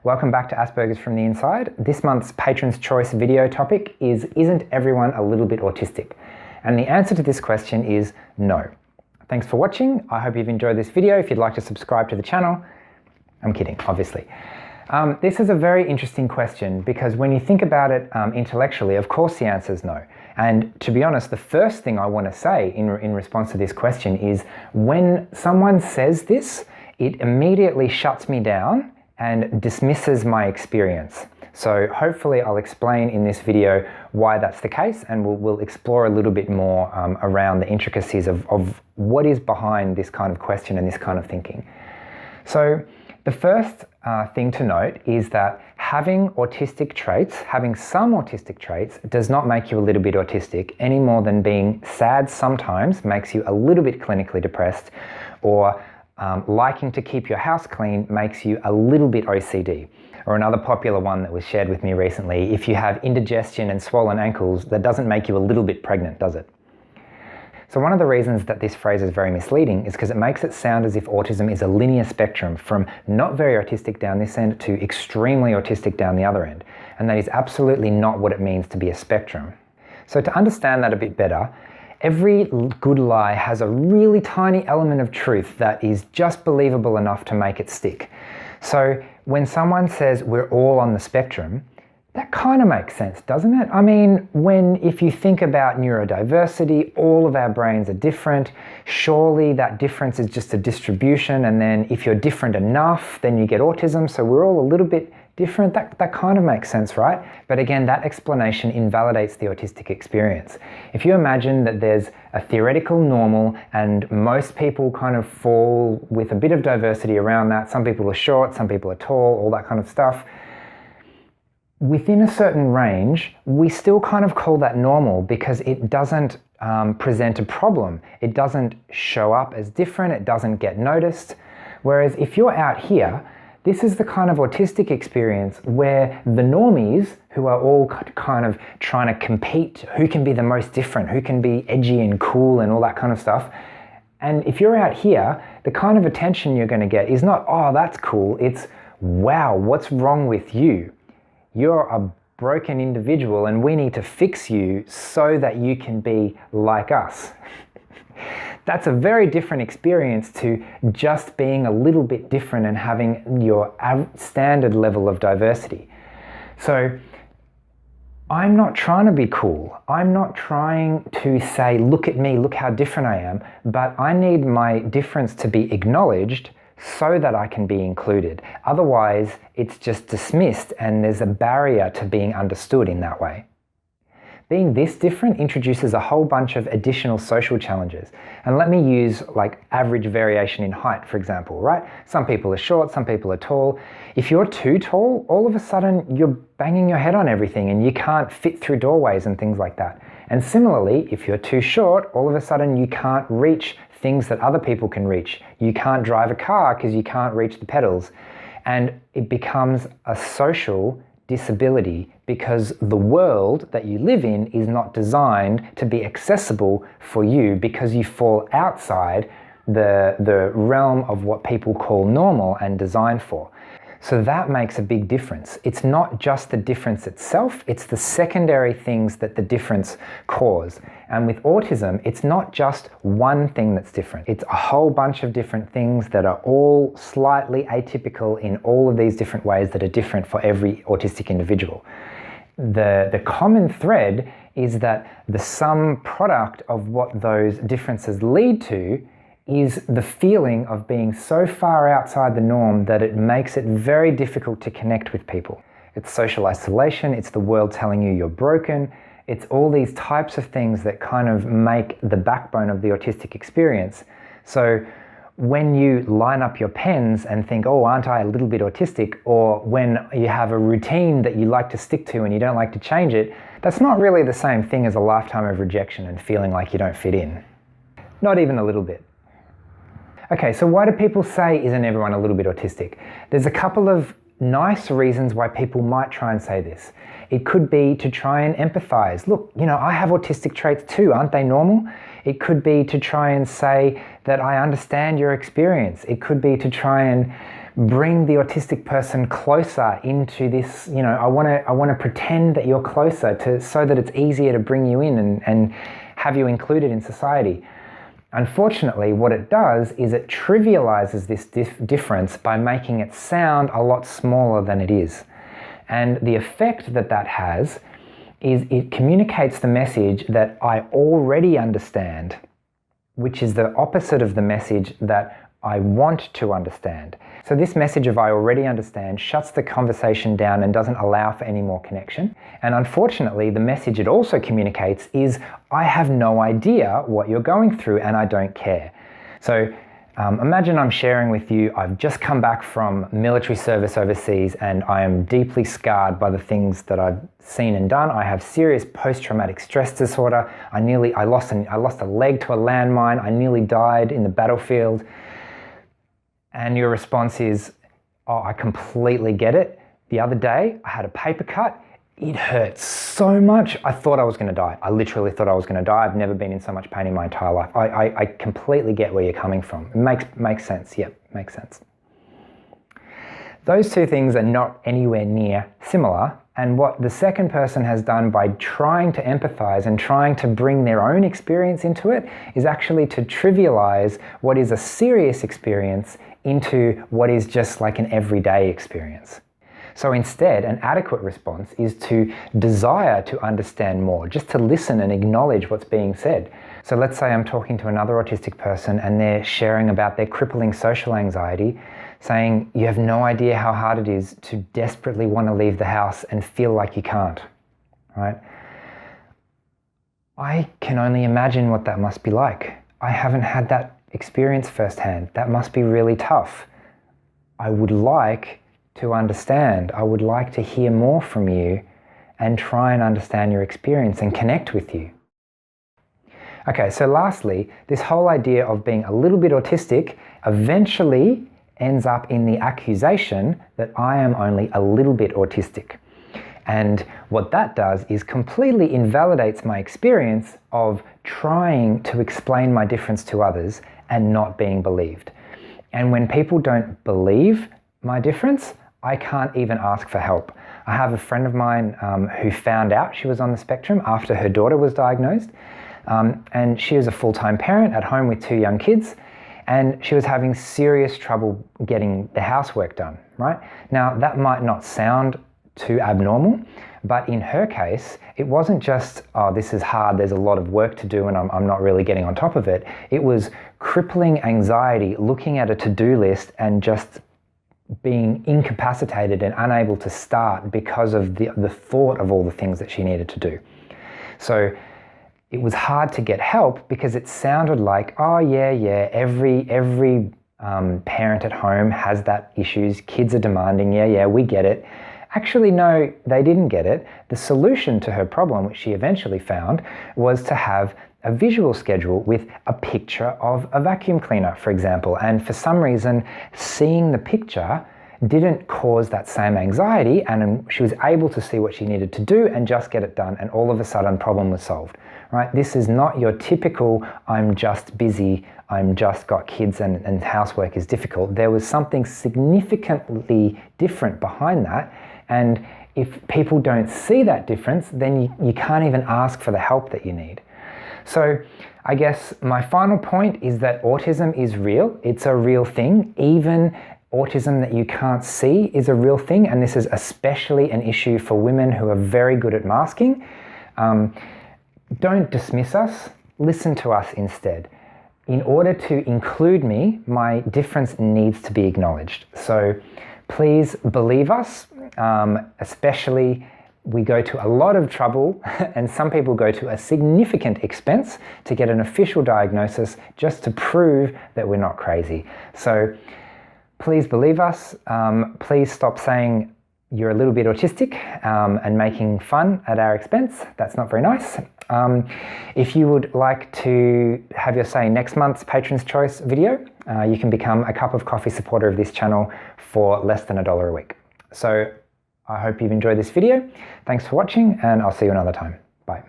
Welcome back to Aspergers from the Inside. This month's Patron's Choice video topic is, isn't everyone a little bit autistic? And the answer to this question is no. Thanks for watching. I hope you've enjoyed this video. If you'd like to subscribe to the channel, I'm kidding, obviously. This is a very interesting question because when you think about it intellectually, of course the answer is no. And to be honest, the first thing I want to say in response to this question is when someone says this, it immediately shuts me down and dismisses my experience. So hopefully I'll explain in this video why that's the case, and we'll explore a little bit more around the intricacies of what is behind this kind of question and this kind of thinking. So the first thing to note is that having autistic traits, having some autistic traits, does not make you a little bit autistic any more than being sad sometimes makes you a little bit clinically depressed, or liking to keep your house clean makes you a little bit OCD. Or another popular one that was shared with me recently, if you have indigestion and swollen ankles, that doesn't make you a little bit pregnant, does it? So one of the reasons that this phrase is very misleading is because it makes it sound as if autism is a linear spectrum from not very autistic down this end to extremely autistic down the other end. And that is absolutely not what it means to be a spectrum. So to understand that a bit better, every good lie has a really tiny element of truth that is just believable enough to make it stick. So when someone says we're all on the spectrum, that kind of makes sense, doesn't it? I mean, if you think about neurodiversity, all of our brains are different. Surely that difference is just a distribution, and then if you're different enough, then you get autism. So we're all a little bit different. That kind of makes sense, right? But again, that explanation invalidates the autistic experience. If you imagine that there's a theoretical normal and most people kind of fall with a bit of diversity around that, some people are short, some people are tall, all that kind of stuff, within a certain range, we still kind of call that normal because it doesn't present a problem. It doesn't show up as different, it doesn't get noticed. Whereas if you're out here, this is the kind of autistic experience where the normies, who are all kind of trying to compete, who can be the most different, who can be edgy and cool and all that kind of stuff. And if you're out here, the kind of attention you're going to get is not, oh, that's cool. It's, wow, what's wrong with you? You're a broken individual and we need to fix you so that you can be like us. That's a very different experience to just being a little bit different and having your standard level of diversity. So I'm not trying to be cool. I'm not trying to say, look at me, look how different I am, but I need my difference to be acknowledged so that I can be included. Otherwise, it's just dismissed and there's a barrier to being understood in that way. Being this different introduces a whole bunch of additional social challenges. And let me use like average variation in height, for example, right? Some people are short, some people are tall. If you're too tall, all of a sudden you're banging your head on everything and you can't fit through doorways and things like that. And similarly, if you're too short, all of a sudden you can't reach things that other people can reach. You can't drive a car because you can't reach the pedals. And it becomes a social disability because the world that you live in is not designed to be accessible for you because you fall outside the realm of what people call normal and designed for. So that makes a big difference. It's not just the difference itself, it's the secondary things that the difference cause. And with autism, it's not just one thing that's different. It's a whole bunch of different things that are all slightly atypical in all of these different ways that are different for every autistic individual. The common thread is that the sum product of what those differences lead to is the feeling of being so far outside the norm that it makes it very difficult to connect with people. It's social isolation, it's the world telling you you're broken, it's all these types of things that kind of make the backbone of the autistic experience. So when you line up your pens and think, oh, aren't I a little bit autistic? Or when you have a routine that you like to stick to and you don't like to change it, that's not really the same thing as a lifetime of rejection and feeling like you don't fit in. Not even a little bit. Okay, so why do people say, isn't everyone a little bit autistic? There's a couple of nice reasons why people might try and say this. It could be to try and empathize. Look, I have autistic traits too, aren't they normal? It could be to try and say that I understand your experience. It could be to try and bring the autistic person closer into this, I want to pretend that you're closer so that it's easier to bring you in and have you included in society. Unfortunately, what it does is it trivializes this difference by making it sound a lot smaller than it is. And the effect that has is it communicates the message that I already understand, which is the opposite of the message that I want to understand. So this message of I already understand shuts the conversation down and doesn't allow for any more connection. And unfortunately, the message it also communicates is I have no idea what you're going through and I don't care. So imagine I'm sharing with you, I've just come back from military service overseas and I am deeply scarred by the things that I've seen and done. I have serious post-traumatic stress disorder. I lost a leg to a landmine. I nearly died in the battlefield. And your response is, oh, I completely get it. The other day, I had a paper cut. It hurt so much, I thought I was going to die. I literally thought I was going to die. I've never been in so much pain in my entire life. I completely get where you're coming from. It makes sense. Yep, makes sense. Those two things are not anywhere near similar. And what the second person has done by trying to empathize and trying to bring their own experience into it is actually to trivialize what is a serious experience into what is just like an everyday experience. So instead, an adequate response is to desire to understand more, just to listen and acknowledge what's being said. So let's say I'm talking to another autistic person and they're sharing about their crippling social anxiety, saying, you have no idea how hard it is to desperately want to leave the house and feel like you can't, right? I can only imagine what that must be like. I haven't had that experience firsthand. That must be really tough. I would like to understand. I would like to hear more from you and try and understand your experience and connect with you. Okay, so lastly, this whole idea of being a little bit autistic eventually ends up in the accusation that I am only a little bit autistic. And what that does is completely invalidates my experience of trying to explain my difference to others and not being believed. And when people don't believe my difference, I can't even ask for help. I have a friend of mine who found out she was on the spectrum after her daughter was diagnosed. And she was a full-time parent at home with 2 young kids. And she was having serious trouble getting the housework done, right? Now, that might not sound too abnormal, but in her case, it wasn't just, oh, this is hard, there's a lot of work to do and I'm not really getting on top of it. It was crippling anxiety, looking at a to-do list and just being incapacitated and unable to start because of the thought of all the things that she needed to do. So it was hard to get help because it sounded like, oh yeah, every parent at home has that issues, kids are demanding, yeah, we get it. Actually, no, they didn't get it. The solution to her problem, which she eventually found, was to have a visual schedule with a picture of a vacuum cleaner, for example. And for some reason, seeing the picture didn't cause that same anxiety, and she was able to see what she needed to do and just get it done, and all of a sudden problem was solved, right? This is not your typical, I'm just busy, I'm just got kids and housework is difficult. There was something significantly different behind that, and if people don't see that difference, then you can't even ask for the help that you need. So I guess my final point is that autism is real. It's a real thing. Even autism that you can't see is a real thing, and this is especially an issue for women who are very good at masking. Don't dismiss us, listen to us instead. In order to include me, my difference needs to be acknowledged. So please believe us, especially we go to a lot of trouble and some people go to a significant expense to get an official diagnosis just to prove that we're not crazy. So please believe us. Please stop saying you're a little bit autistic and making fun at our expense. That's not very nice. If you would like to have your say in next month's Patron's Choice video, you can become a cup of coffee supporter of this channel for less than $1 a week. So I hope you've enjoyed this video. Thanks for watching, and I'll see you another time. Bye.